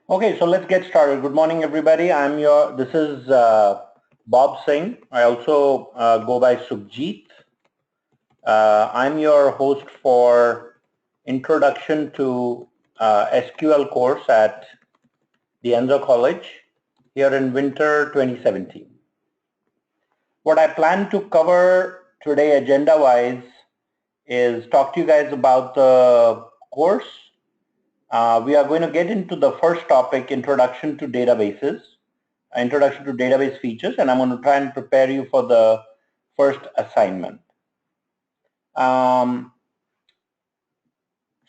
Okay, so let's get started. Good morning, everybody. This is Bob Singh. I also go by Sukhjeet. I'm your host for Introduction to SQL course at the Enzo College here in winter 2017. What I plan to cover today agenda-wise is talk to you guys about the course. We are going to get into the first topic, introduction to database features, and I'm going to try and prepare you for the first assignment.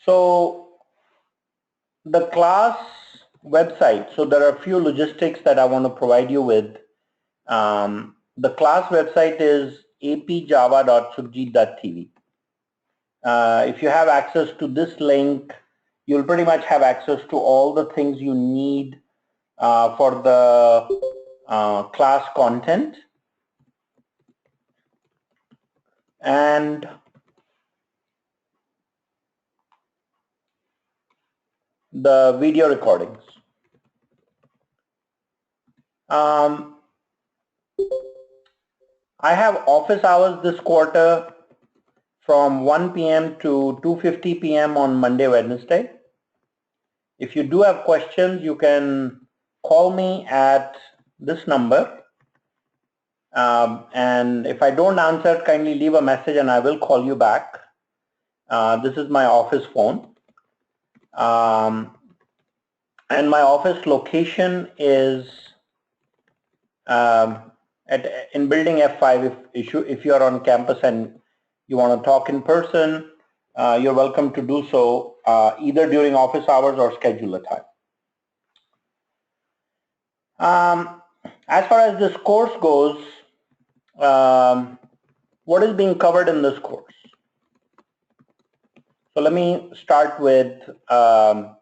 So the class website, so there are a few logistics that I want to provide you with. The class website is apjava.sukhjeet.tv. If you have access to this link, you'll pretty much have access to all the things you need for the class content and the video recordings. I have office hours this quarter from 1 p.m. to 2:50 p.m. on Monday, Wednesday. If you do have questions, you can call me at this number. And if I don't answer, kindly leave a message and I will call you back. This is my office phone. And my office location is in building F5. If you are on campus and you want to talk in person, you're welcome to do so either during office hours or schedule a time. As far as this course goes, what is being covered in this course? So let me start with the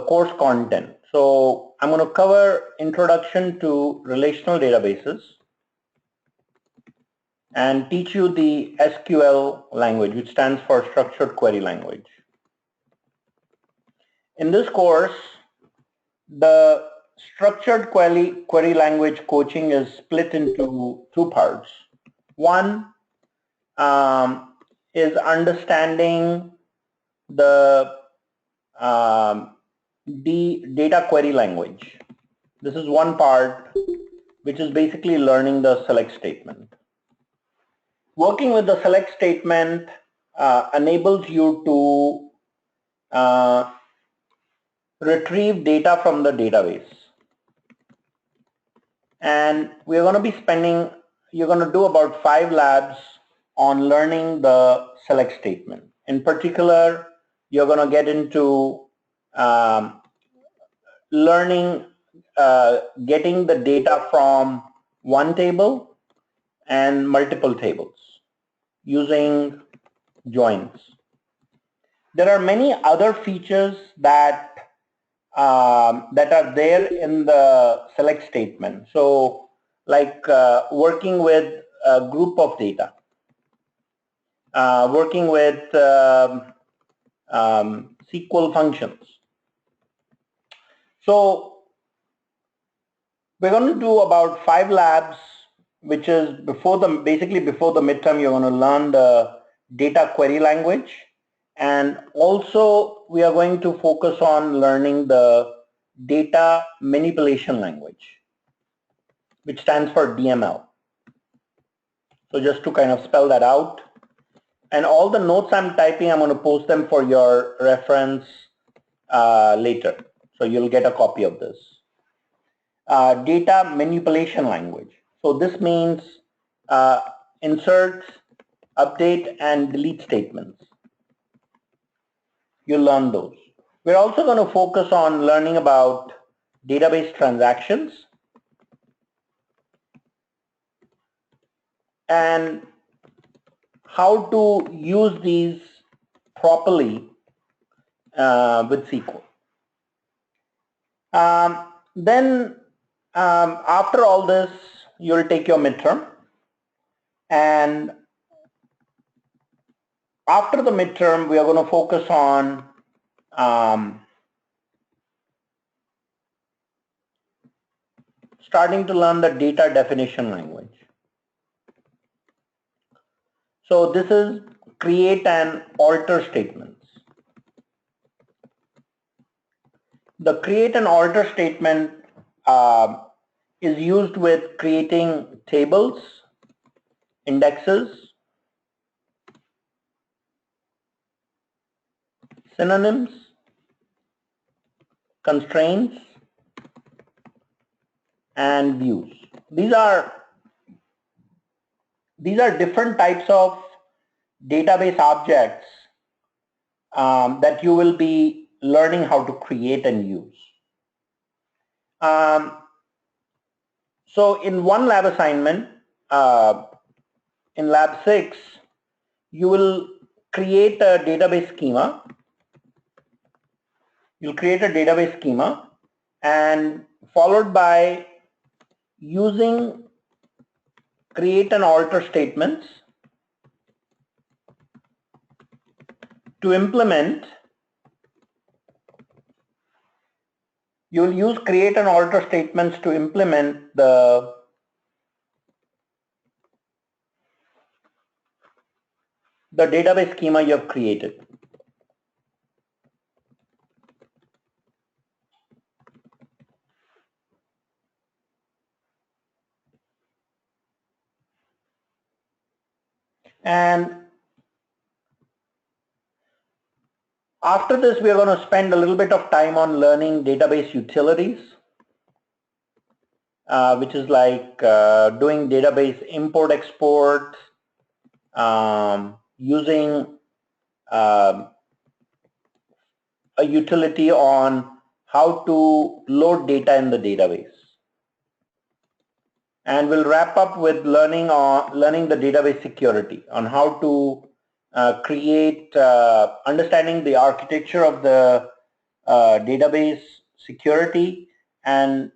course content. So I'm going to cover introduction to relational databases and teach you the SQL language, which stands for Structured Query Language. In this course, the Structured Query Language coaching is split into two parts. One is understanding the data query language. This is one part, which is basically learning the select statement. Working with the select statement enables you to retrieve data from the database. And we're going to be you're going to do about 5 labs on learning the select statement. In particular, you're going to get into learning, getting the data from one table and multiple tables using joins. There are many other features that are there in the select statement. So like working with a group of data, working with SQL functions. So we're going to do about 5 labs, which is basically before the midterm. You're going to learn the data query language, and also we are going to focus on learning the data manipulation language, which stands for DML. So just to kind of spell that out, and all the notes I'm typing, I'm going to post them for your reference later. So you'll get a copy of this. Data manipulation language. So this means insert, update, and delete statements. You'll learn those. We're also going to focus on learning about database transactions and how to use these properly with SQL. Then after all this, you'll take your midterm, and after the midterm, we are going to focus on starting to learn the data definition language. So this is create and alter statements. The create and alter statement is used with creating tables, indexes, synonyms, constraints, and views. These are different types of database objects that you will be learning how to create and use. So in one lab assignment, in lab 6, you will create a database schema. You'll create a database schema and followed by using create and alter statements to implement. You will use create and alter statements to implement the database schema you have created. And after this, we are going to spend a little bit of time on learning database utilities, which is like doing database import export, using a utility on how to load data in the database. And we'll wrap up with learning the database security, on how to create, understanding the architecture of the database security, and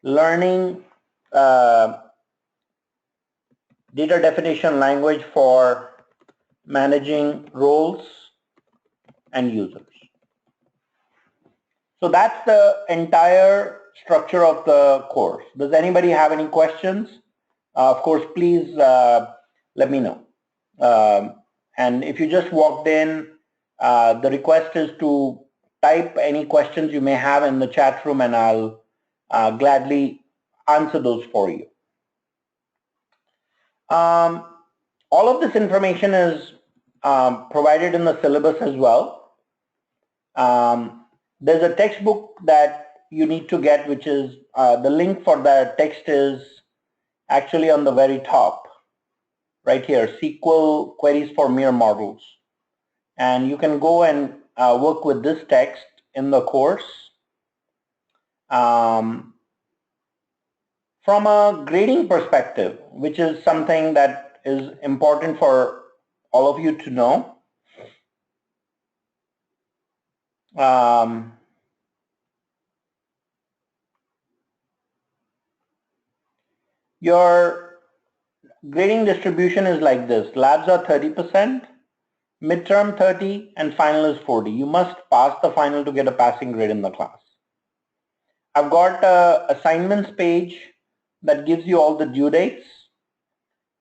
learning data definition language for managing roles and users. So that's the entire structure of the course. Does anybody have any questions? Of course, please let me know. And if you just walked in, the request is to type any questions you may have in the chat room, and I'll gladly answer those for you. All of this information is provided in the syllabus as well. There's a textbook that you need to get, which is the link for that text is actually on the very top, right here, SQL Queries for Mere Models. And you can go and work with this text in the course. From a grading perspective, which is something that is important for all of you to know, your grading distribution is like this. Labs are 30%, midterm 30, and final is 40. You must pass the final to get a passing grade in the class. I've got a assignments page that gives you all the due dates.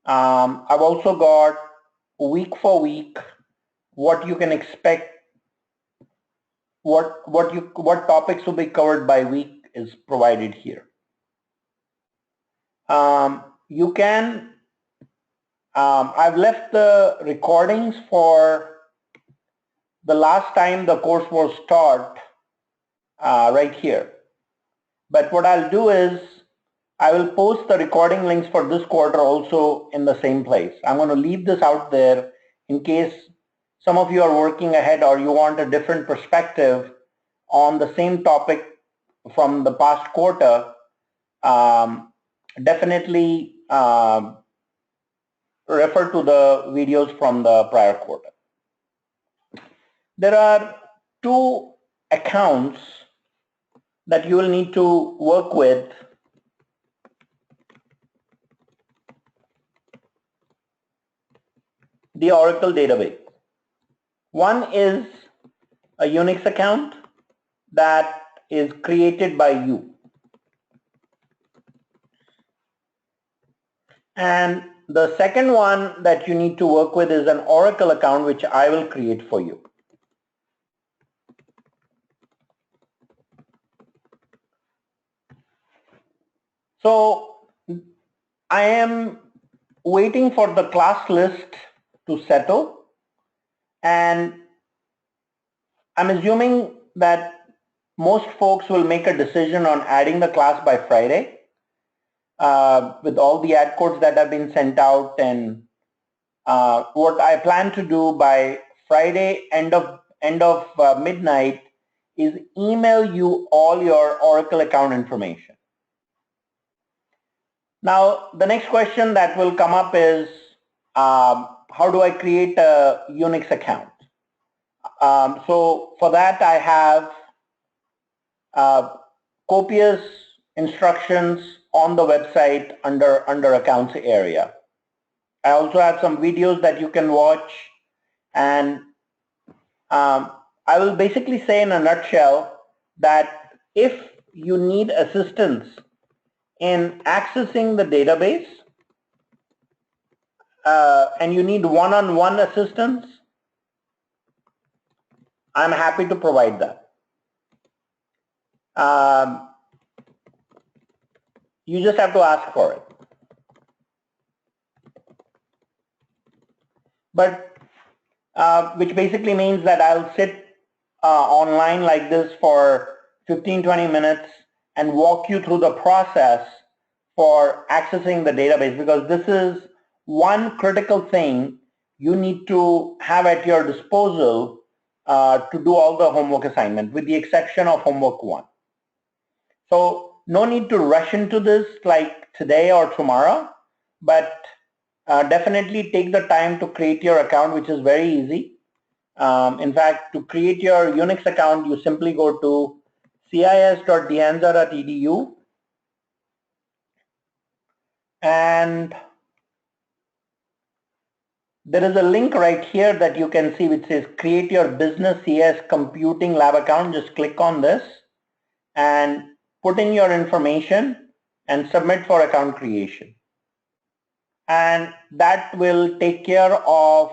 I've also got week for week what you can expect, what topics will be covered by week is provided here. You can, I've left the recordings for the last time the course was taught right here. But what I'll do is I will post the recording links for this quarter also in the same place. I'm going to leave this out there in case some of you are working ahead or you want a different perspective on the same topic from the past quarter. Definitely refer to the videos from the prior quarter. There are two accounts that you will need to work with the Oracle database. One is a UNIX account that is created by you. And the second one that you need to work with is an Oracle account, which I will create for you. So I am waiting for the class list to settle, and I'm assuming that most folks will make a decision on adding the class by Friday with all the ad codes that have been sent out. And what I plan to do by Friday end of midnight is email you all your Oracle account information. Now, the next question that will come up is how do I create a UNIX account? So for that, I have copious instructions on the website under accounts area. I also have some videos that you can watch, and I will basically say in a nutshell that if you need assistance in accessing the database and you need one-on-one assistance, I'm happy to provide that. You just have to ask for it. But which basically means that I'll sit online like this for 15-20 minutes and walk you through the process for accessing the database, because this is one critical thing you need to have at your disposal to do all the homework assignment, with the exception of homework 1. So no need to rush into this like today or tomorrow, but definitely take the time to create your account, which is very easy. In fact, to create your UNIX account, you simply go to cis.dianza.edu, and there is a link right here that you can see which says create your business CS computing lab account. Just click on this and put in your information and submit for account creation. And that will take care of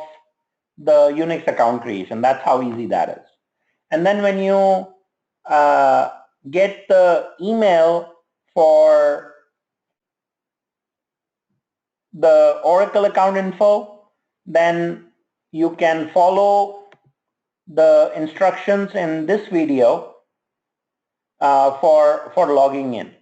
the UNIX account creation. That's how easy that is. And then when you get the email for the Oracle account info, then you can follow the instructions in this video for logging in.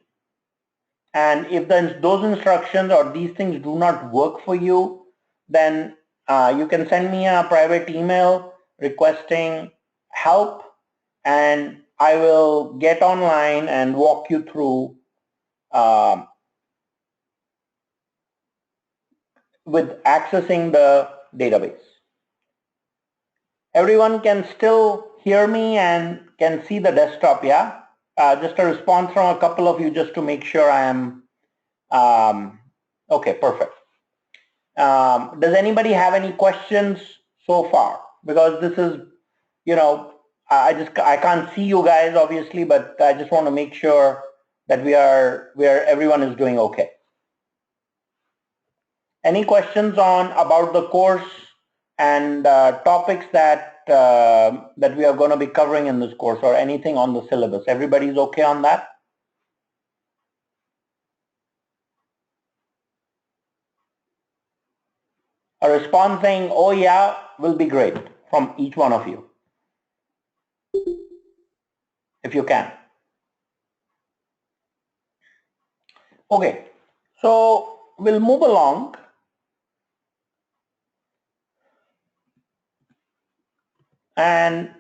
And if those instructions or these things do not work for you, then you can send me a private email requesting help, and I will get online and walk you through with accessing the database. Everyone can still hear me and can see the desktop, yeah? Just a response from a couple of you just to make sure I am, okay, perfect. Does anybody have any questions so far? Because this is, you know, I can't see you guys obviously, but I just want to make sure that everyone is doing okay. Any questions about the course and topics that we are going to be covering in this course, or anything on the syllabus? Everybody's okay on that? A response saying, oh yeah, will be great from each one of you, if you can. Okay, so we'll move along. And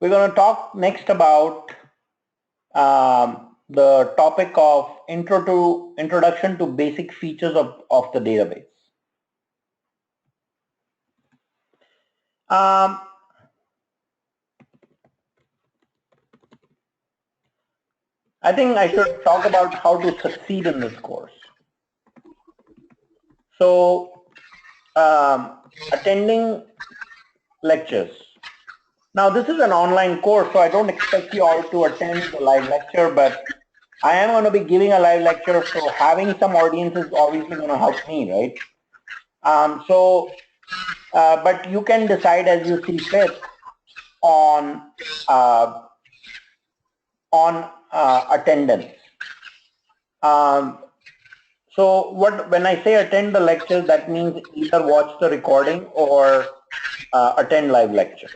we're going to talk next about the topic of introduction to basic features of the database. I think I should talk about how to succeed in this course. So, attending lectures. Now, this is an online course, so I don't expect you all to attend the live lecture, but I am going to be giving a live lecture, so having some audience is obviously going to help me, right? But you can decide as you see fit on uh, attendance. So when I say attend the lecture, that means either watch the recording or attend live lecture.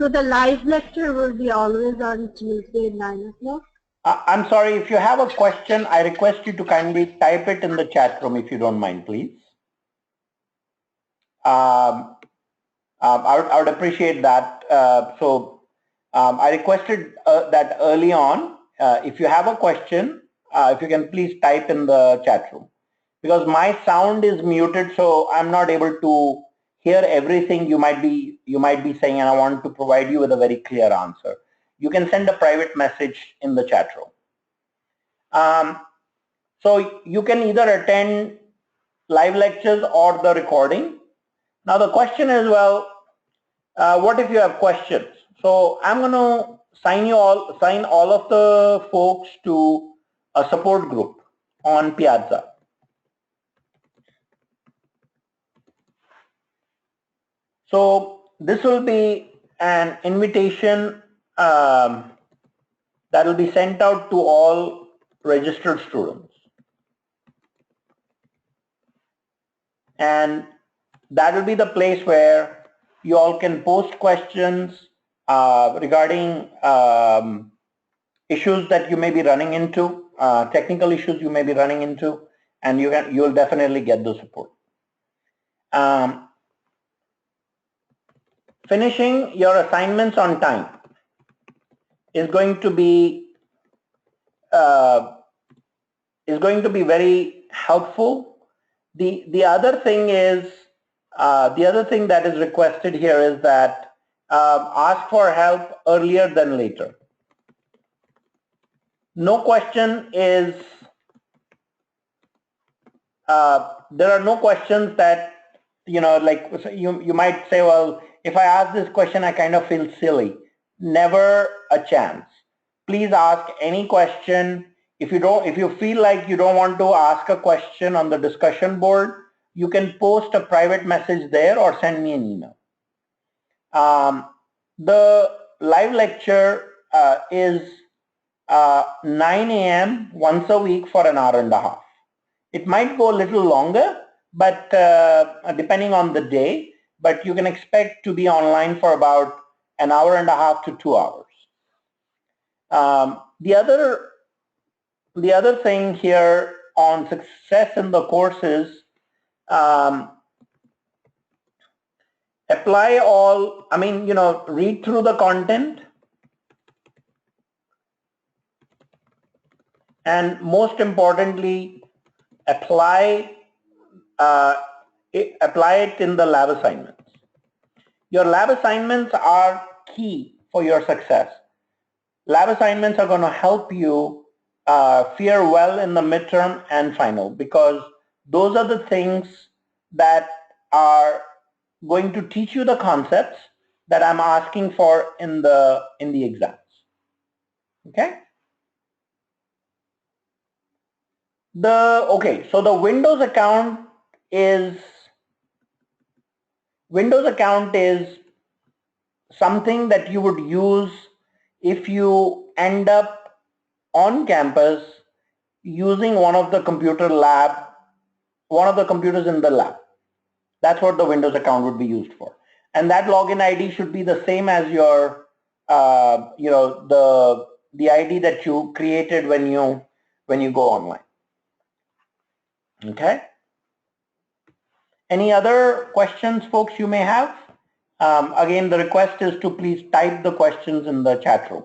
So the live lecture will be always on Tuesday 9 o'clock? I'm sorry, if you have a question, I request you to kindly type it in the chat room if you don't mind, please. I would appreciate that. I requested that early on. If you have a question, if you can please type in the chat room, because my sound is muted, so I'm not able to hear everything you might be saying, and I want to provide you with a very clear answer. You can send a private message in the chat room. So you can either attend live lectures or the recording. Now the question is, well, what if you have questions? So I'm going to sign all of the folks to a support group on Piazza. So this will be an invitation that will be sent out to all registered students. And that will be the place where you all can post questions regarding issues that you may be running into, technical issues you may be running into, and you'll definitely get the support. Finishing your assignments on time is going to be very helpful. The other thing is that is requested here is that ask for help earlier than later. No question is there are no questions that like you might say, well, if I ask this question, I kind of feel silly. Never a chance. Please ask any question. If you feel like you don't want to ask a question on the discussion board, you can post a private message there or send me an email. The live lecture is 9 a.m. once a week for an hour and a half. It might go a little longer, but depending on the day, but you can expect to be online for about an hour and a half to 2 hours. The other thing here on success in the courses, apply all, read through the content, and most importantly, apply it in the lab assignments. Your lab assignments are key for your success. Lab assignments are going to help you fare well in the midterm and final, because those are the things that are going to teach you the concepts that I'm asking for in the exams. Okay? So the Windows account is something that you would use if you end up on campus using one of the computers in the lab. That's what the Windows account would be used for. And that login ID should be the same as your, the ID that you created when you go online. Okay? Any other questions, folks, you may have? Again, the request is to please type the questions in the chat room.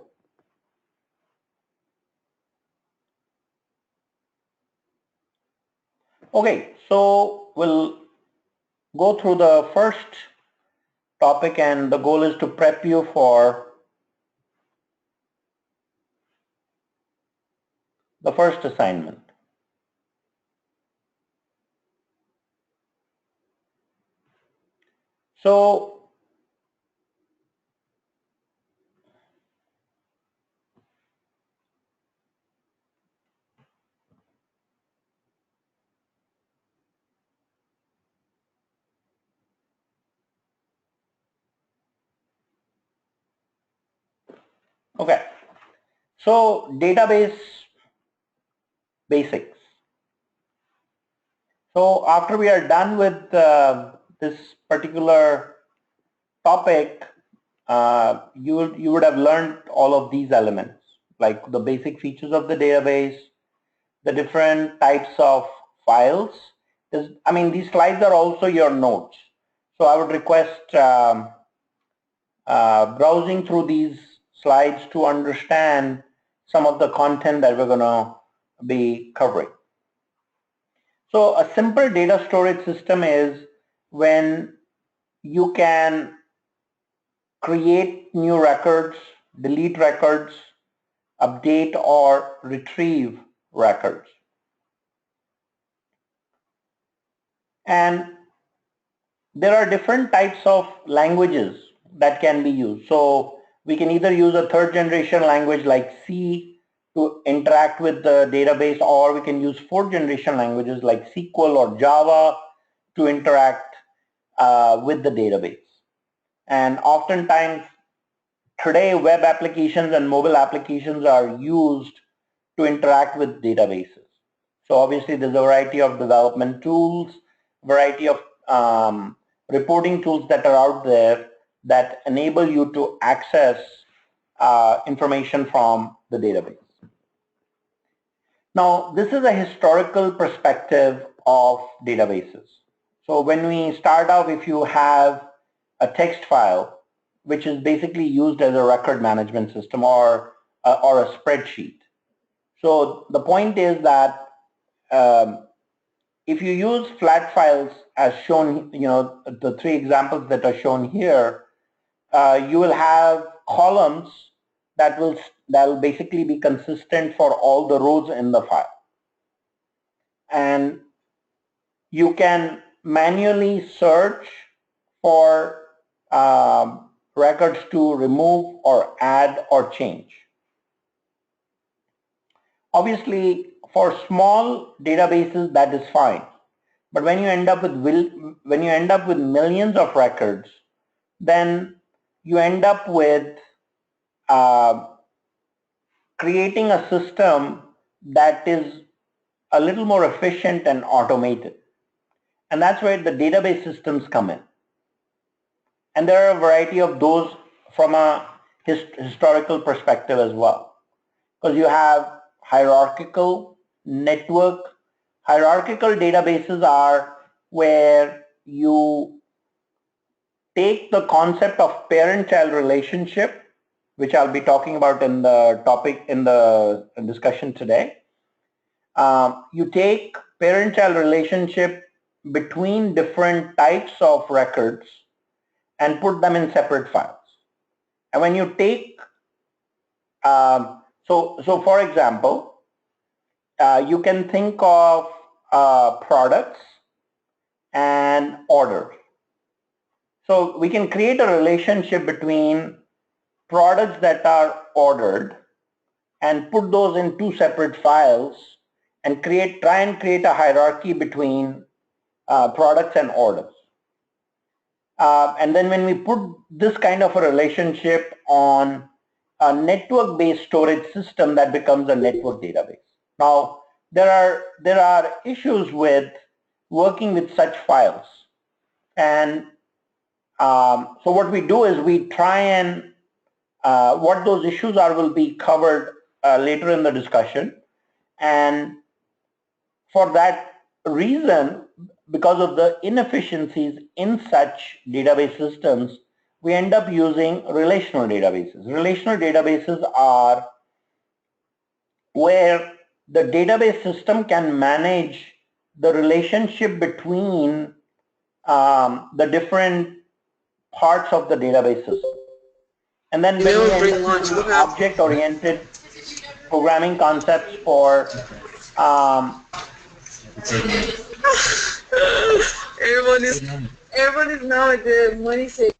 Okay, so we'll go through the first topic, and the goal is to prep you for the first assignment. So Okay, so database basics. So after we are done with this particular topic, you would have learned all of these elements, like the basic features of the database, the different types of files. I mean, these slides are also your notes. So I would request browsing through these slides to understand some of the content that we're going to be covering. So a simple data storage system is when you can create new records, delete records, update or retrieve records. And there are different types of languages that can be used. So we can either use a third generation language like C to interact with the database, or we can use fourth generation languages like SQL or Java to interact with the database. And oftentimes today web applications and mobile applications are used to interact with databases. So obviously there's a variety of development tools, variety of reporting tools that are out there that enable you to access information from the database. Now, this is a historical perspective of databases. So when we start off, if you have a text file, which is basically used as a record management system or a spreadsheet. So the point is that if you use flat files as shown, the three examples that are shown here, you will have columns that will basically be consistent for all the rows in the file. And you can manually search for records to remove or add or change. Obviously, for small databases, that is fine. But when you end up with millions of records, then you end up with creating a system that is a little more efficient and automated. And that's where the database systems come in. And there are a variety of those from a historical perspective as well. Because you have hierarchical, network. Hierarchical databases are where you take the concept of parent-child relationship, which I'll be talking about in the topic in the discussion today. You take parent-child relationship between different types of records and put them in separate files. And when you take, so for example, you can think of products and orders. So we can create a relationship between products that are ordered and put those in two separate files and try and create a hierarchy between products and orders. And then when we put this kind of a relationship on a network-based storage system, that becomes a network database. Now, there are issues with working with such files. And so what we do is we try and what those issues are will be covered later in the discussion. And for that reason, because of the inefficiencies in such database systems, we end up using relational databases. Relational databases are where the database system can manage the relationship between the different parts of the database system. And then when we end up using object-oriented programming concepts for everyone is now at the money saving.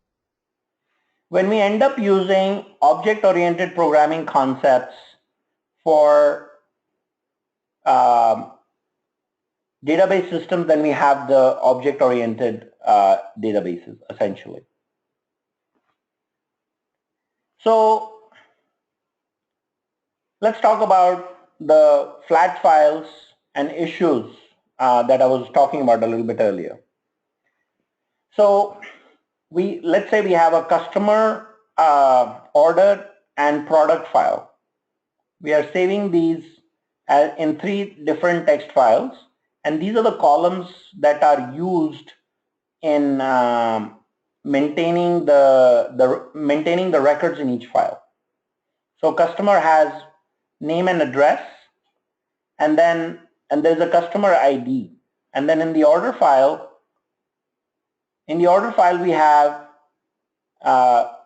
When we end up using object-oriented programming concepts for database systems, then we have the object-oriented databases, essentially. So let's talk about the flat files and issues that I was talking about a little bit earlier. So let's say we have a customer order and product file. We are saving these in 3 different text files, and these are the columns that are used in maintaining the records in each file. So customer has name and address, and there's a customer ID, and then in the order file we have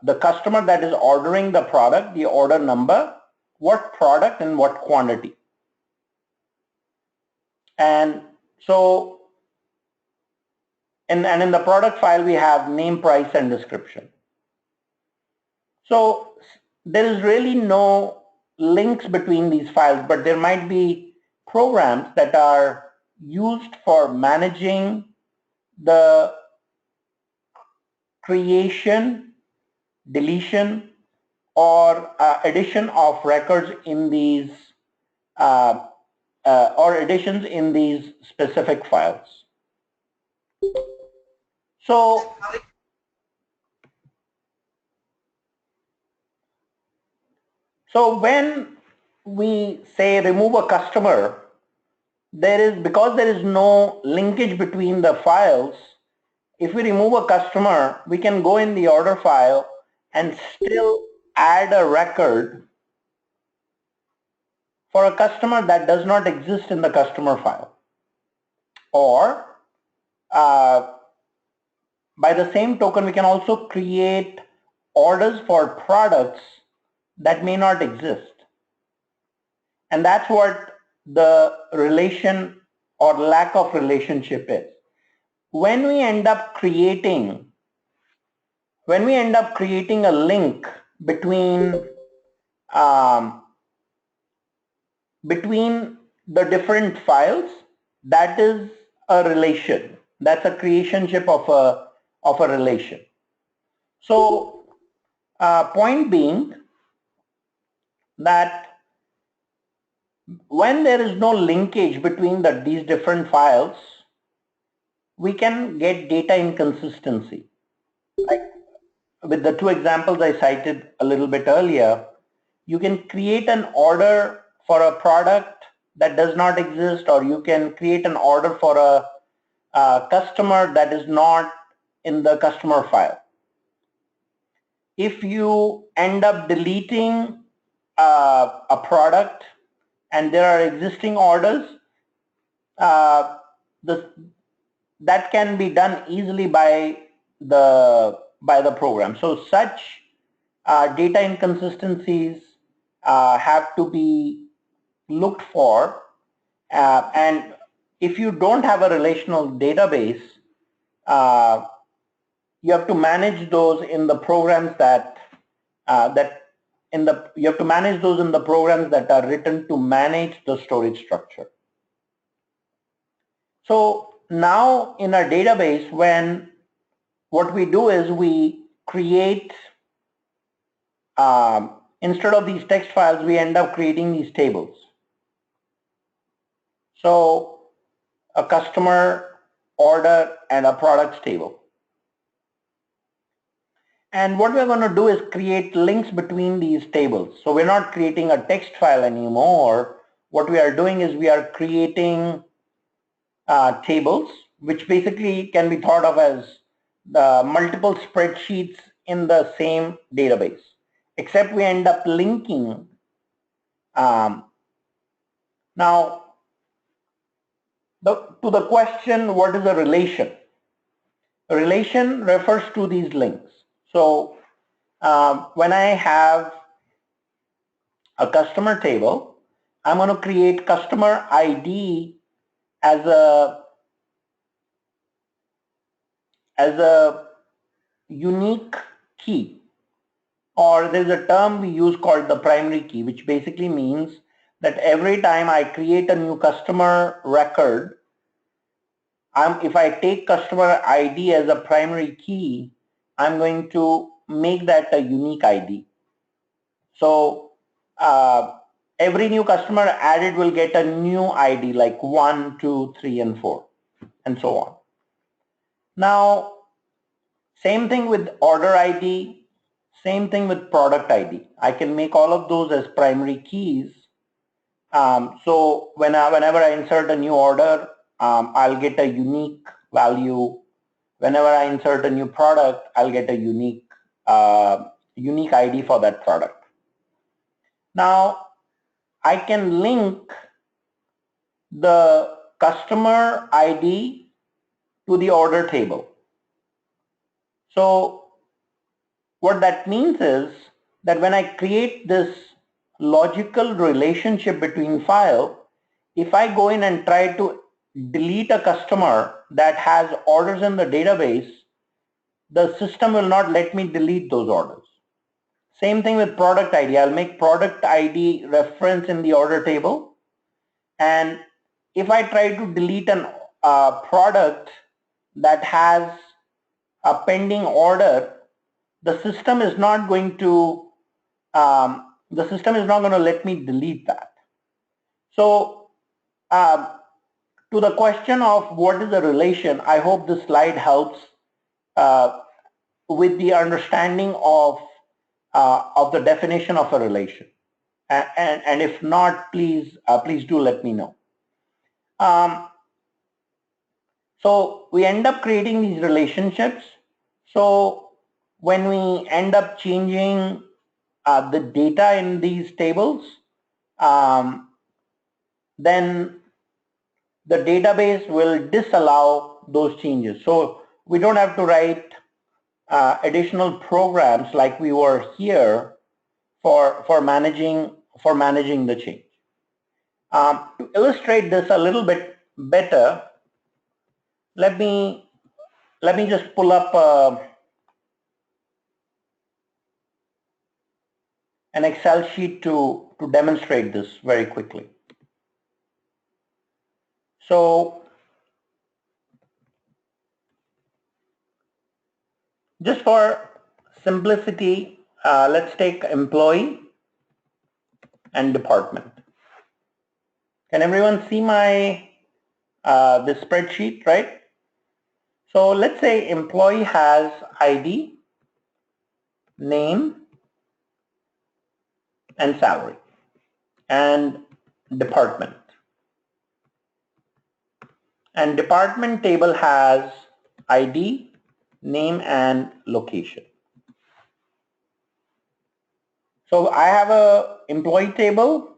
the customer that is ordering the product, the order number, what product and what quantity. And so and in the product file we have name, price and description. So there is really no links between these files, but there might be programs that are used for managing the creation, deletion, or addition of records in these or additions in these specific files. So when we say remove a customer, because there is no linkage between the files, if we remove a customer, we can go in the order file and still add a record for a customer that does not exist in the customer file. Or by the same token, we can also create orders for products that may not exist. And that's what the relation or lack of relationship is. When we end up creating a link between the different files, that is a relation. That's a creationship of a relation. So point being that when there is no linkage between these different files, we can get data inconsistency. Like with the 2 examples I cited a little bit earlier, you can create an order for a product that does not exist, or you can create an order for a customer that is not in the customer file. If you end up deleting a product and there are existing orders, that can be done easily by the program. So such data inconsistencies have to be looked for, and if you don't have a relational database, you have to manage those in the programs you have to manage those in the programs that are written to manage the storage structure. So now in our database, what we do is we create, instead of these text files, we end up creating these tables. So a customer, order, and a products table. And what we're going to do is create links between these tables. So we're not creating a text file anymore. What we are doing is we are creating tables, which basically can be thought of as the multiple spreadsheets in the same database, except we end up linking. Now, to the question, what is a relation? A relation refers to these links. So when I have a customer table, I'm going to create customer ID as a unique key, or there's a term we use called the primary key, which basically means that every time I create a new customer record, if I take customer ID as a primary key, I'm going to make that a unique ID. So every new customer added will get a new ID like 1, 2, 3, and 4, and so on. Now, same thing with order ID, same thing with product ID. I can make all of those as primary keys. So whenever I insert a new order, I'll get a unique value. Whenever I insert a new product, I'll get a unique ID for that product. Now, I can link the customer ID to the order table. So what that means is that when I create this logical relationship between file, if I go in and try to delete a customer that has orders in the database, the system will not let me delete those orders. Same thing with product ID. I'll make product ID reference in the order table. And if I try to delete an product that has a pending order, the system is not going to let me delete that. So to the question of what is a relation, I hope this slide helps with the understanding of the definition of a relation. And if not, please do let me know. So we end up creating these relationships. So when we end up changing the data in these tables, then the database will disallow those changes. So we don't have to write additional programs like we were here for managing the change. To illustrate this a little bit better, let me just pull up an Excel sheet to demonstrate this very quickly. So just for simplicity, let's take employee and department. Can everyone see my this spreadsheet, right? So let's say employee has ID, name, and salary, and department. And department table has ID, name, and location. So I have a employee table.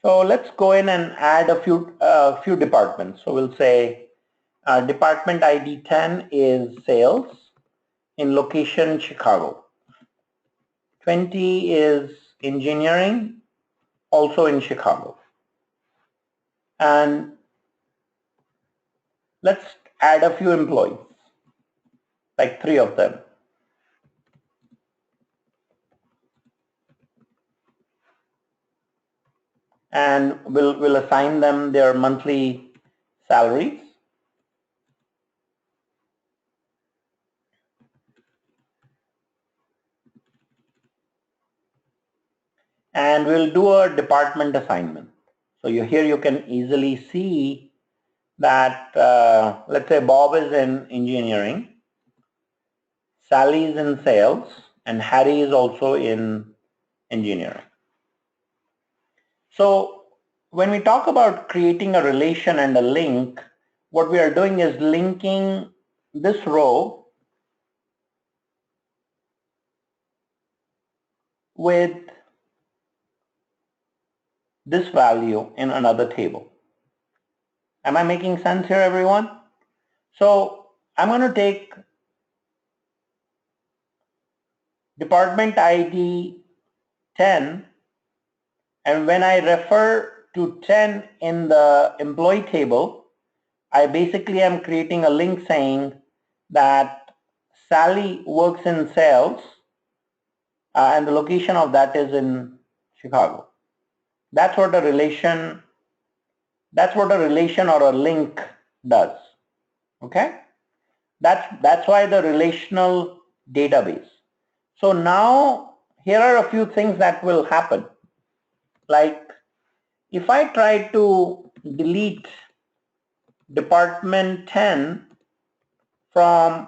So let's go in and add a few departments. So we'll say department ID 10 is sales in location Chicago. 20 is engineering, also in Chicago. And let's add a few employees, like 3 of them. And we'll assign them their monthly salaries. And we'll do a department assignment. So here you can easily see that let's say Bob is in engineering, Sally is in sales, and Harry is also in engineering. So when we talk about creating a relation and a link, what we are doing is linking this row with this value in another table. Am I making sense here, everyone? So I'm going to take department ID 10, and when I refer to 10 in the employee table, I basically am creating a link saying that Sally works in sales and the location of that is in Chicago. That's what a relation or a link does. Okay? That's why the relational database. So now here are a few things that will happen. Like if I try to delete department 10 from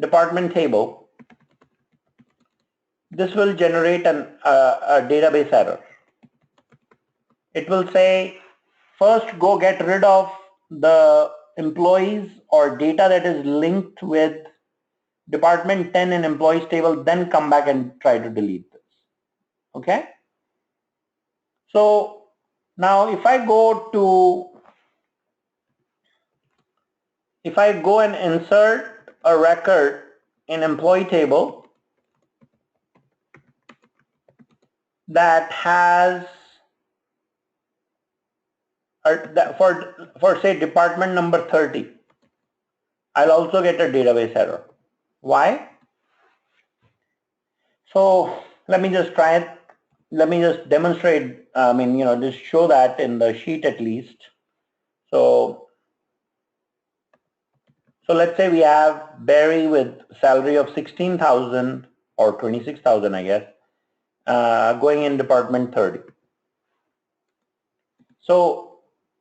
department table, this will generate a database error. It will say, first go get rid of the employees or data that is linked with department 10 in employees table, then come back and try to delete this. Okay? So now if I go and insert a record in employee table that has for say department number 30, I'll also get a database error. Why? So let me just try it. Let me just demonstrate, just show that in the sheet at least. So let's say we have Barry with salary of 16,000 or 26,000, I guess, going in department 30. So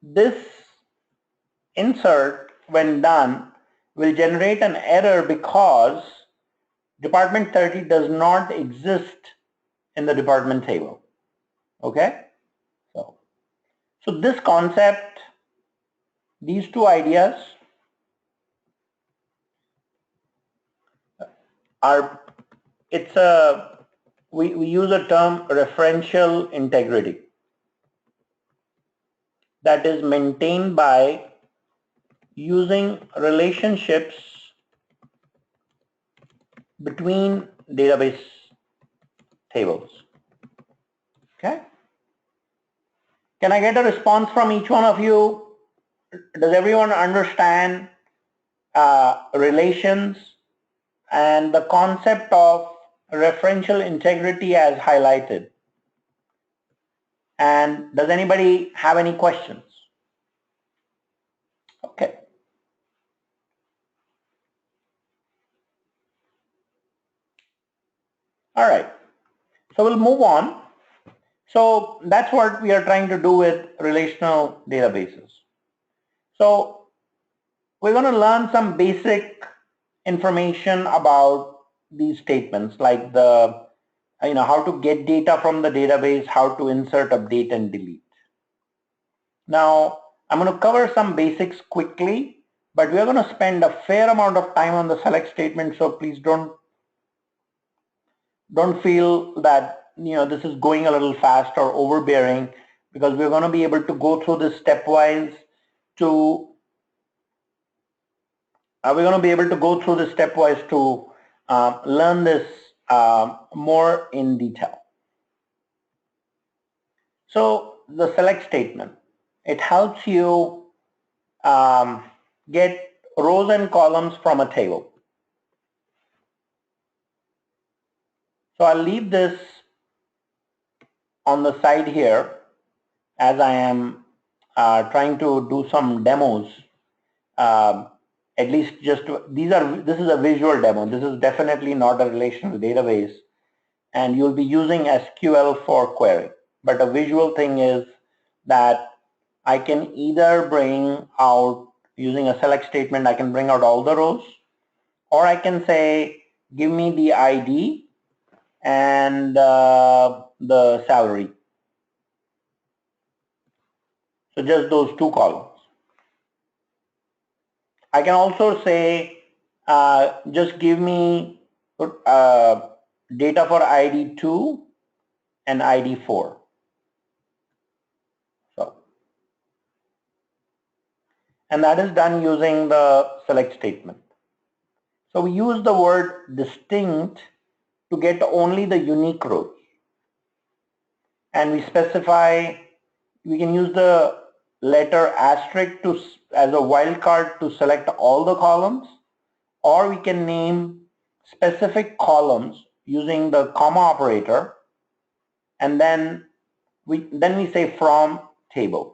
this insert, when done, will generate an error because department 30 does not exist in the department table. Okay? So this concept, these two ideas are, we use a term referential integrity, that is maintained by using relationships between database tables. Okay? Can I get a response from each one of you? Does everyone understand relations and the concept of referential integrity as highlighted? And does anybody have any questions? Okay. All right. So we'll move on. So that's what we are trying to do with relational databases. So we're going to learn some basic information about these statements, like how to get data from the database, how to insert, update, and delete. Now, I'm going to cover some basics quickly, but we're going to spend a fair amount of time on the select statement, so please don't feel that this is going a little fast or overbearing, because we're going to be able to go through this stepwise to learn this more in detail. So the select statement, it helps you get rows and columns from a table. So I'll leave this on the side here as I am trying to do some demos. At least this is a visual demo. This is definitely not a relational database, and you'll be using SQL for query. But a visual thing is that I can either bring out, using a select statement, I can bring out all the rows, or I can say, give me the ID and the salary. So just those two columns. I can also say, just give me data for ID 2 and ID 4. And that is done using the select statement. So we use the word distinct to get only the unique rows. And we specify, we can use the letter asterisk as a wildcard to select all the columns, or we can name specific columns using the comma operator, and then we say from table.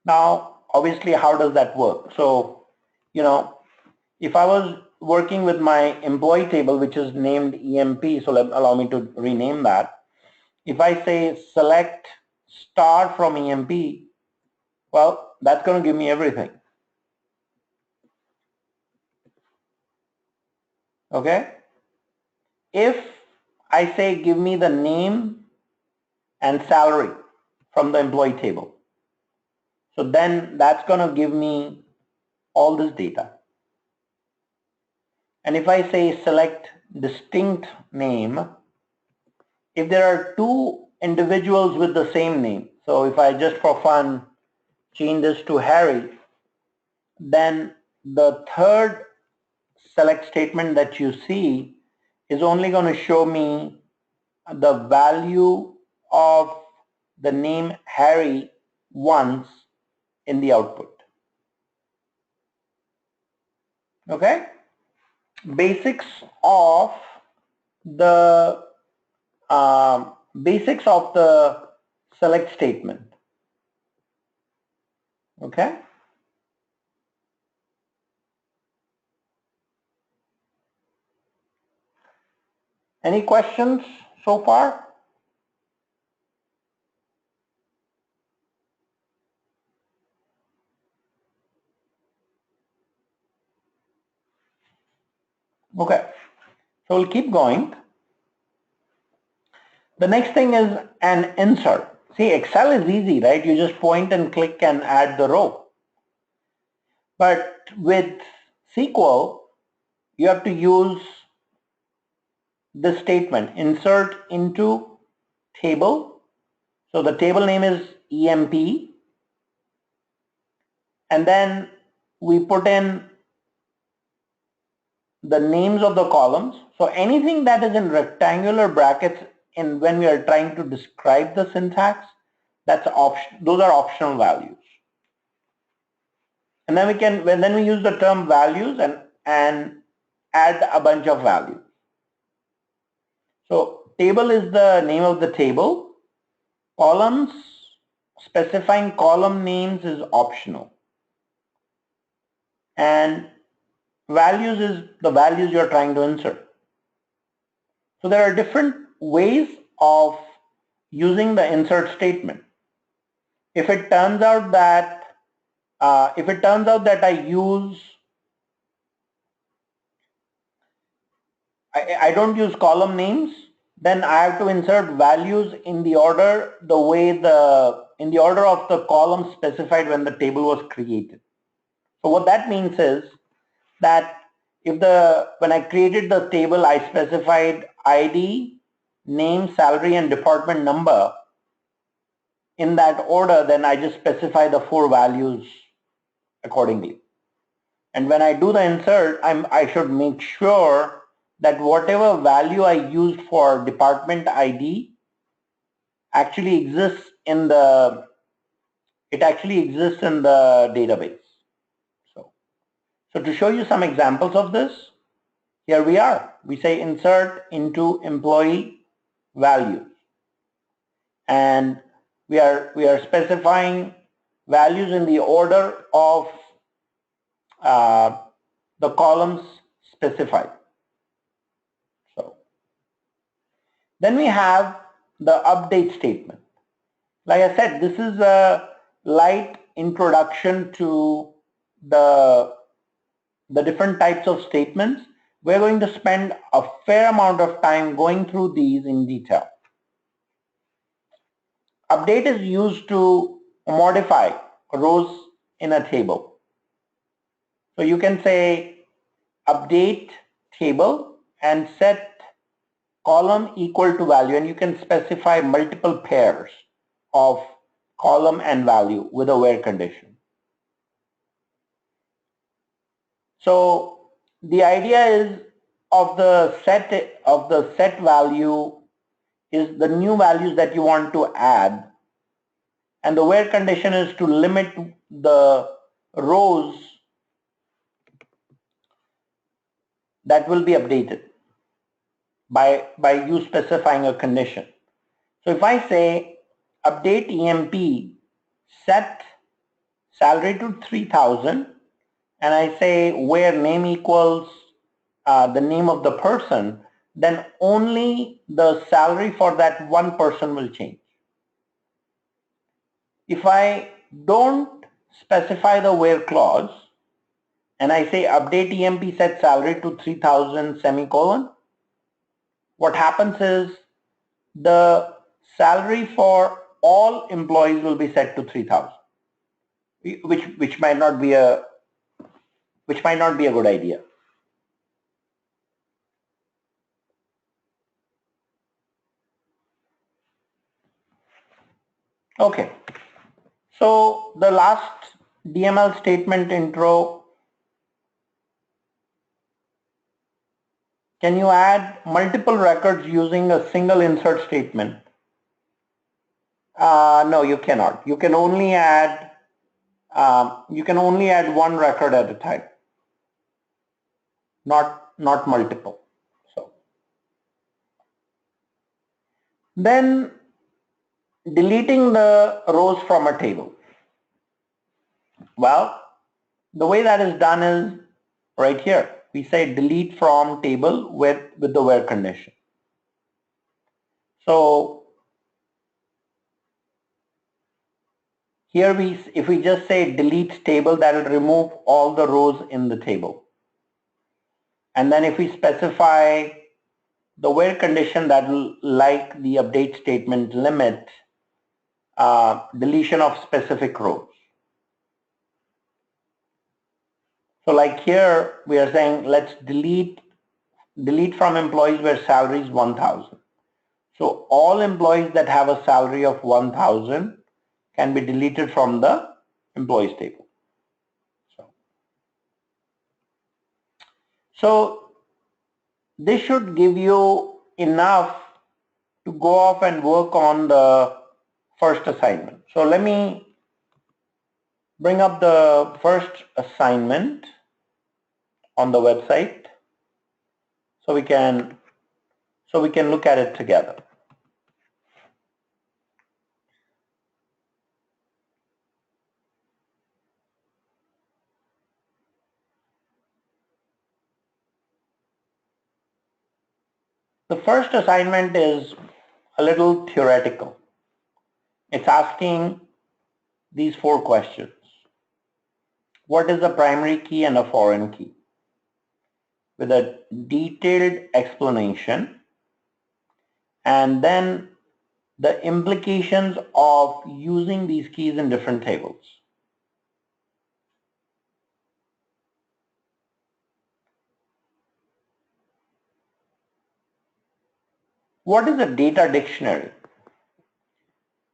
Now, obviously, how does that work? So, if I was working with my employee table, which is named EMP, so allow me to rename that. if I say select star from EMP, well, that's going to give me everything. Okay. If I say give me the name and salary from the employee table, so then that's going to give me all this data. And if I say select distinct name, if there are two individuals with the same name, so if I just for fun change this to Harry, then the third select statement that you see is only going to show me the value of the name Harry once in the output. Okay? Basics of the select statement. Okay? Any questions so far? Okay, so we'll keep going. The next thing is an insert. See, Excel is easy, right? You just point and click and add the row. But with SQL, you have to use this statement, insert into table. So the table name is EMP. And then we put in the names of the columns. So anything that is in rectangular brackets when we are trying to describe the syntax, those are optional values. And then we use the term values and add a bunch of values. So table is the name of the table. Columns, specifying column names is optional. And values is the values you're trying to insert. So there are different ways of using the insert statement. If it turns out that I don't use column names, then I have to insert values in the order of the column specified when the table was created. So what that means is that when I created the table, I specified ID, name, salary, and department number in that order, then I just specify the 4 values accordingly. And when I do the insert, I should make sure that whatever value I used for department ID actually exists in the database. So to show you some examples of this, here we are. We say insert into employee values, and we are specifying values in the order of the columns specified. So then we have the update statement. Like I said, this is a light introduction to the different types of statements. We're going to spend a fair amount of time going through these in detail. Update is used to modify rows in a table. So you can say update table and set column equal to value, and you can specify multiple pairs of column and value with a where condition. So the idea is of the set value is the new values that you want to add, and the where condition is to limit the rows that will be updated by you specifying a condition. So if I say update EMP, set salary to 3,000, and I say where name equals the name of the person, then only the salary for that one person will change. If I don't specify the where clause and I say update EMP set salary to 3000 semicolon, what happens is the salary for all employees will be set to 3000, which might not be a good idea. Okay, so the last DML statement intro, can you add multiple records using a single insert statement? No, you cannot. You can only add one record at a time, not multiple. So then deleting the rows from a table. Well, the way that is done is right here. We say delete from table with the where condition. So here if we just say delete table, that will remove all the rows in the table. And then if we specify the where condition, that will, like the update statement, limit deletion of specific rows. So like here we are saying let's delete from employees where salary is 1000. So all employees that have a salary of 1000 can be deleted from the employees table. So this should give you enough to go off and work on the first assignment. So let me bring up the first assignment on the website so we can look at it together. The first assignment is a little theoretical. It's asking these 4 questions. What is a primary key and a foreign key? With a detailed explanation, and then the implications of using these keys in different tables. What is a data dictionary?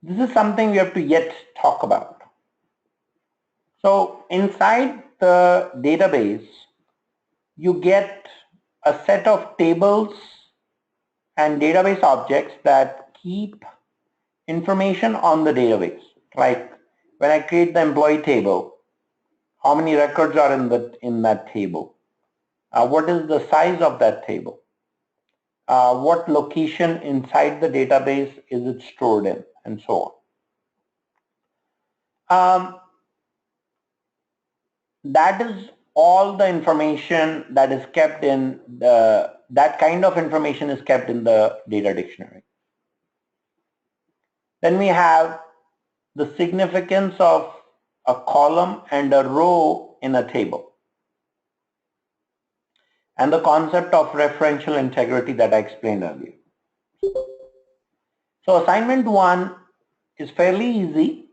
This is something we have to yet talk about. So inside the database, you get a set of tables and database objects that keep information on the database. Like when I create the employee table, how many records are in that table? What is the size of that table? What location inside the database is it stored in, and so on. That is all the information that is kept in that kind of information is kept in the data dictionary. Then we have the significance of a column and a row in a table, and the concept of referential integrity that I explained earlier. So assignment 1 is fairly easy,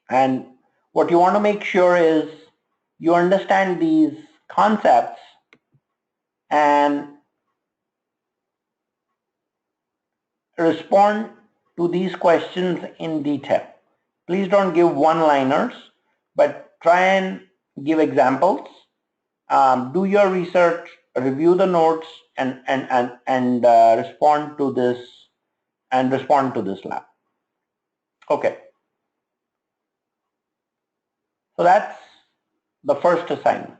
and what you want to make sure is you understand these concepts and respond to these questions in detail. Please don't give one-liners, but try and give examples. Do your research, review the notes, and respond to this lab. Okay. So that's the first assignment.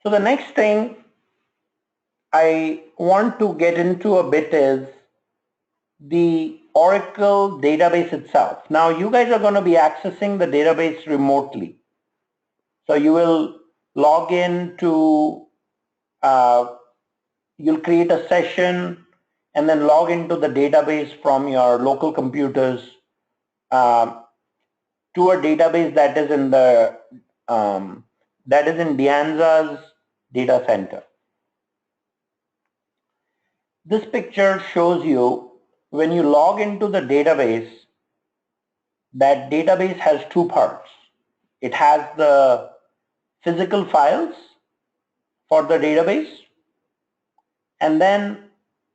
So the next thing I want to get into a bit is the Oracle database itself. Now you guys are going to be accessing the database remotely. So you will log in to you'll create a session and then log into the database from your local computers to a database that is in the Dianza's data center. This picture shows you when you log into the database, that database has two parts. It has the physical files for the database, and then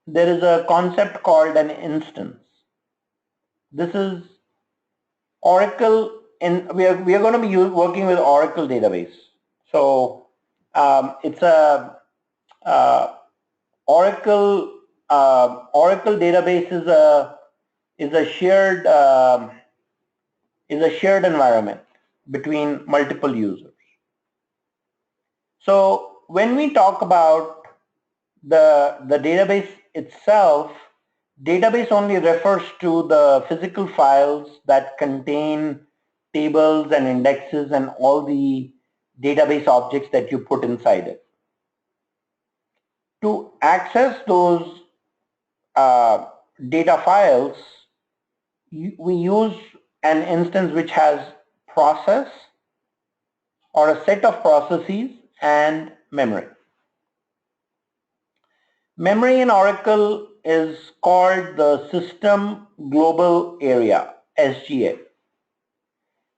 there is a concept called an instance. This is Oracle, and we are going to be working with Oracle database. So it's a Oracle database is a shared environment between multiple users. So when we talk about the database itself, database only refers to the physical files that contain tables and indexes and all the database objects that you put inside it. To access those data files, we use an instance which has process or a set of processes and memory. Memory in Oracle is called the System Global Area, SGA.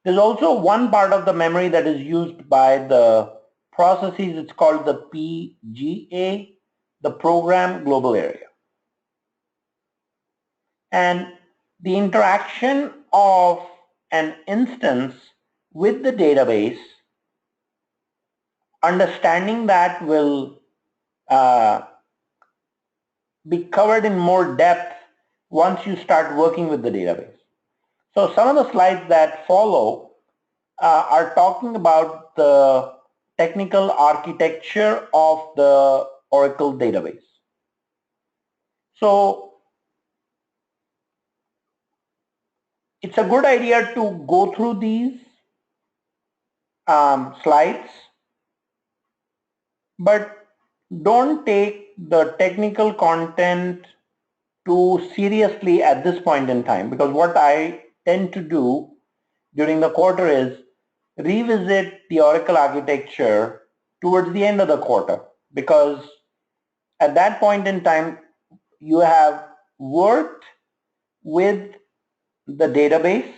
There's also one part of the memory that is used by the processes. It's called the PGA, the Program Global Area. And the interaction of an instance with the database, understanding that will be covered in more depth once you start working with the database. So some of the slides that follow are talking about the technical architecture of the Oracle database. So it's a good idea to go through these slides, but don't take the technical content too seriously at this point in time, because what I tend to do during the quarter is revisit the Oracle architecture towards the end of the quarter, because at that point in time you have worked with the database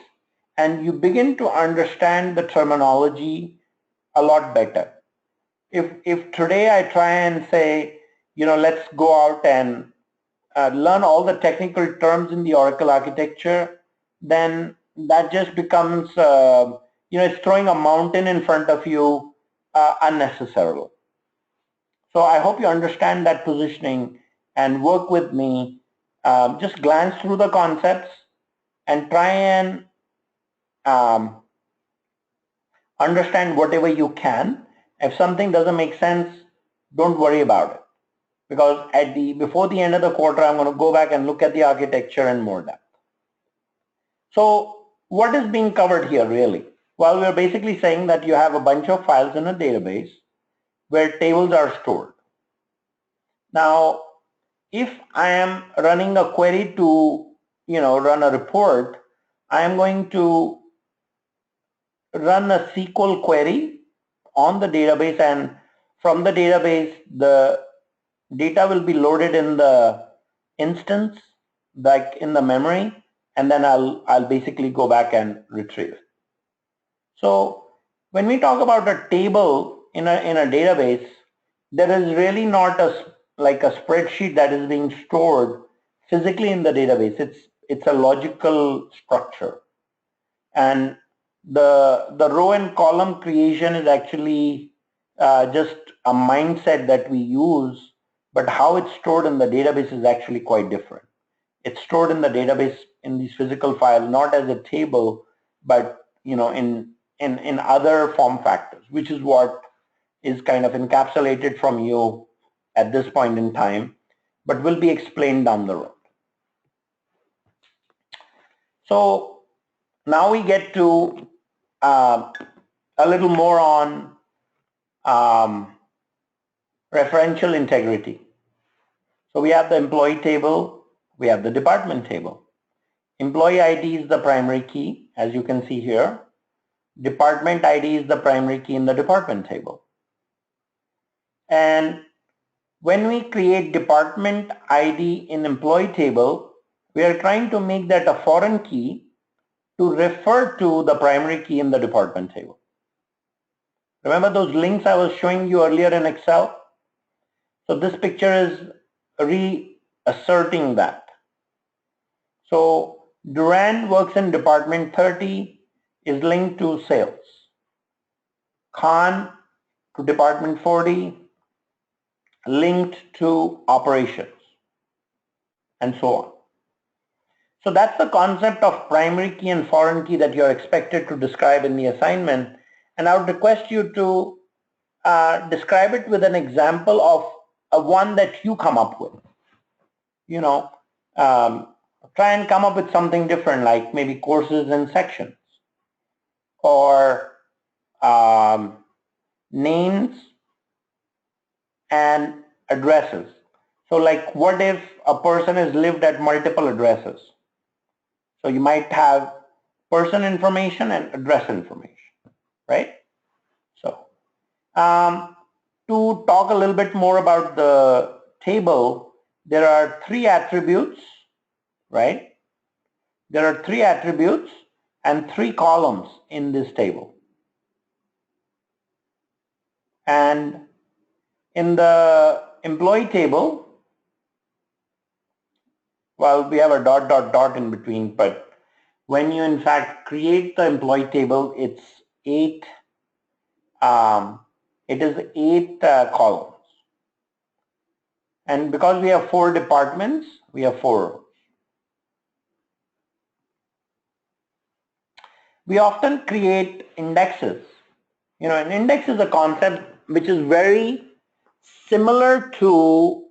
and you begin to understand the terminology a lot better. If today I try and say, let's go out and learn all the technical terms in the Oracle architecture, then that just becomes, it's throwing a mountain in front of you unnecessarily. So I hope you understand that positioning and work with me. Just glance through the concepts and try and understand whatever you can. If something doesn't make sense, don't worry about it, because before the end of the quarter, I'm going to go back and look at the architecture in more depth. So what is being covered here really? Well, we're basically saying that you have a bunch of files in a database where tables are stored. Now, if I am running a query to, run a report, I am going to run a SQL query on the database, and from the database, the data will be loaded in the instance, like in the memory, and then I'll basically go back and retrieve it. So when we talk about a table in a database, there is really not like a spreadsheet that is being stored physically in the database. It's a logical structure, and the row and column creation is actually just a mindset that we use, but how it's stored in the database is actually quite different. It's stored in the database in these physical files, not as a table, but in other form factors, which is what is kind of encapsulated from you at this point in time, but will be explained down the road. So now we get to a little more on referential integrity. So we have the employee table, we have the department table. Employee ID is the primary key, as you can see here. Department ID is the primary key in the department table. And when we create department ID in employee table, we are trying to make that a foreign key to refer to the primary key in the department table. Remember those links I was showing you earlier in Excel? So this picture is reasserting that. So Duran works in department 30, is linked to sales. Khan to department 40, linked to operations, and so on. So that's the concept of primary key and foreign key that you're expected to describe in the assignment. And I would request you to describe it with an example of one that you come up with. You know, try and come up with something different, like maybe courses and sections, or names and addresses. So like, what if a person has lived at multiple addresses? So you might have person information and address information, right? So to talk a little bit more about the table, there are 3 attributes, right? There are 3 attributes and 3 columns in this table. And in the employee table, well, we have a dot, dot, dot in between, but when you in fact create the employee table, it's 8, it is 8 columns. And because we have 4 departments, we have 4 rows. We often create indexes. You know, an index is a concept which is very similar to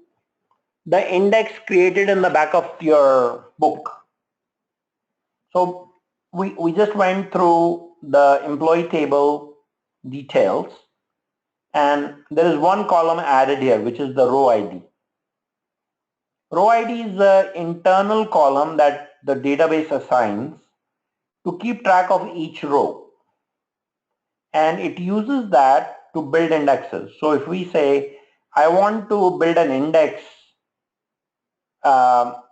the index created in the back of your book. So we just went through the employee table details, and there is one column added here, which is the row ID. Row ID is the internal column that the database assigns to keep track of each row, and it uses that to build indexes. So if we say, I want to build an index on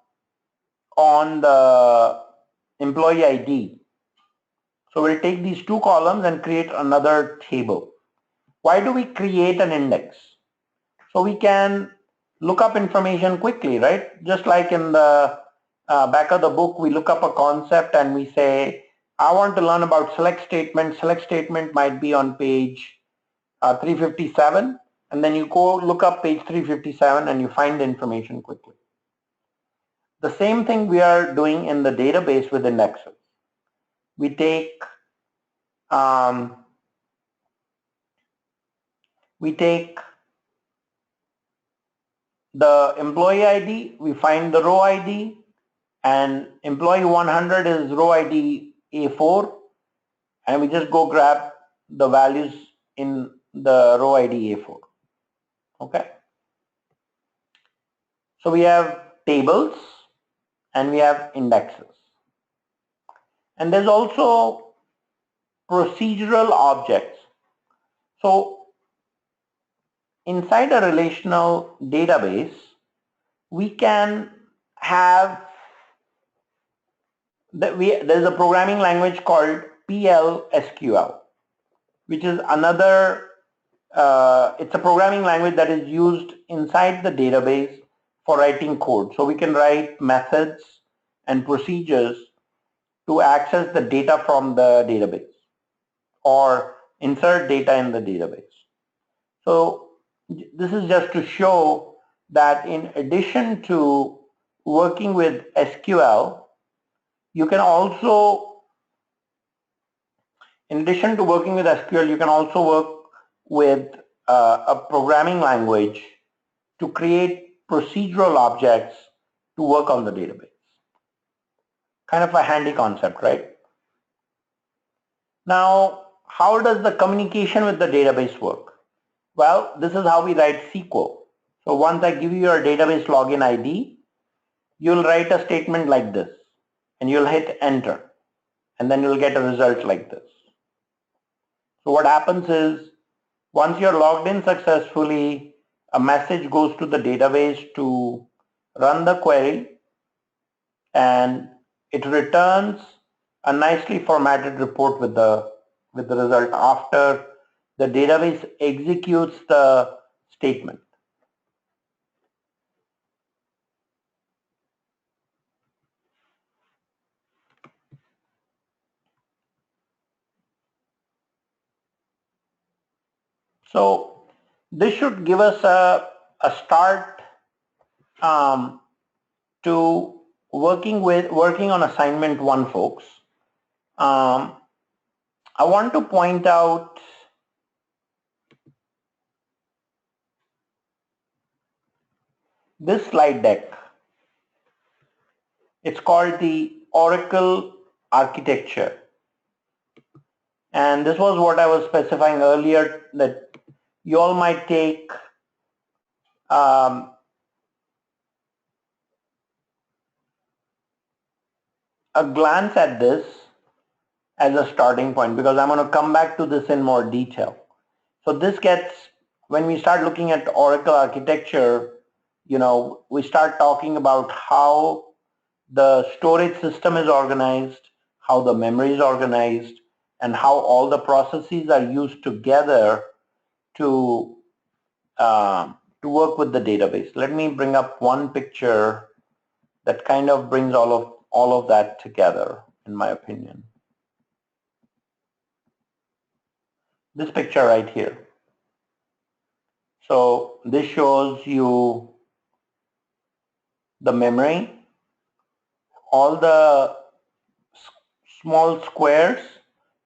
the employee ID, so we'll take these 2 columns and create another table. Why do we create an index? So we can look up information quickly, right? Just like in the back of the book, we look up a concept and we say, I want to learn about select statement. Select statement might be on page 357, and then you go look up page 357 and you find the information quickly. The same thing we are doing in the database with indexes. We take the employee ID, we find the row ID, and employee 100 is row ID A4, and we just go grab the values in the row ID A4. Okay. So we have tables and we have indexes. And there's also procedural objects. So inside a relational database, we can have there's a programming language called PLSQL, which is another, it's a programming language that is used inside the database for writing code. So we can write methods and procedures to access the data from the database or insert data in the database. So this is just to show that in addition to working with SQL, you can also, in addition to working with SQL, you can also work with a programming language to create procedural objects to work on the database. Kind of a handy concept, right? Now, how does the communication with the database work? Well, this is how we write SQL. So once I give you your database login ID, you'll write a statement like this and you'll hit enter and then you'll get a result like this. So what happens is once you're logged in successfully, a message goes to the database to run the query and it returns a nicely formatted report with the result after the database executes the statement. So this should give us a start to working on assignment 1, folks. I want to point out this slide deck. It's called the Oracle architecture. And this was what I was specifying earlier, that you all might take a glance at this as a starting point, because I'm going to come back to this in more detail. So this gets, when we start looking at Oracle architecture, we start talking about how the storage system is organized, how the memory is organized, and how all the processes are used together to work with the database. Let me bring up one picture that kind of brings all of that together, in my opinion. This picture right here. So this shows you the memory. All the small squares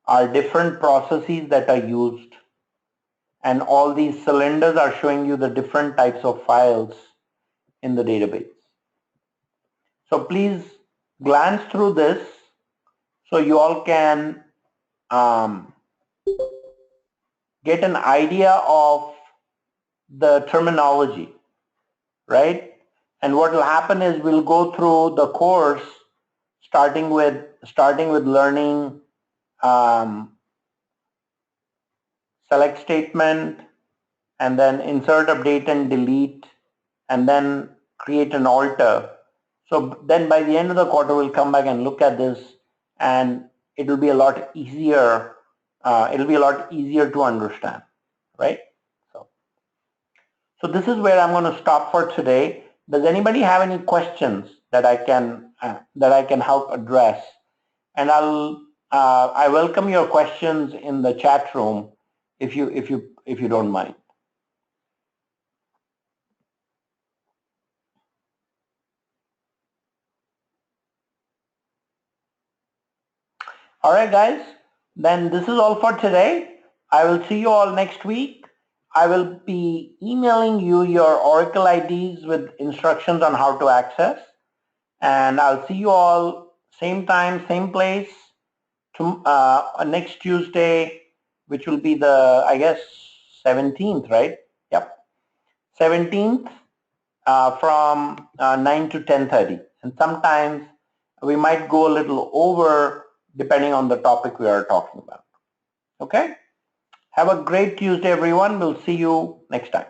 are different processes that are used, and all these cylinders are showing you the different types of files in the database. So please glance through this so you all can get an idea of the terminology, right? And what will happen is we'll go through the course starting with learning select statement, and then insert, update, and delete, and then create an alter. So then by the end of the quarter, we'll come back and look at this, and it will be a lot easier. To understand, right? So this is where I'm going to stop for today. Does anybody have any questions that I can help address? And I welcome your questions in the chat room if you don't mind. All right, guys, then this is all for today. I will see you all next week. I will be emailing you your Oracle IDs with instructions on how to access. And I'll see you all same time, same place next Tuesday, which will be the, I guess, 17th, right? Yep, 17th from 9 to 10:30. And sometimes we might go a little over depending on the topic we are talking about. Okay? Have a great Tuesday, everyone. We'll see you next time.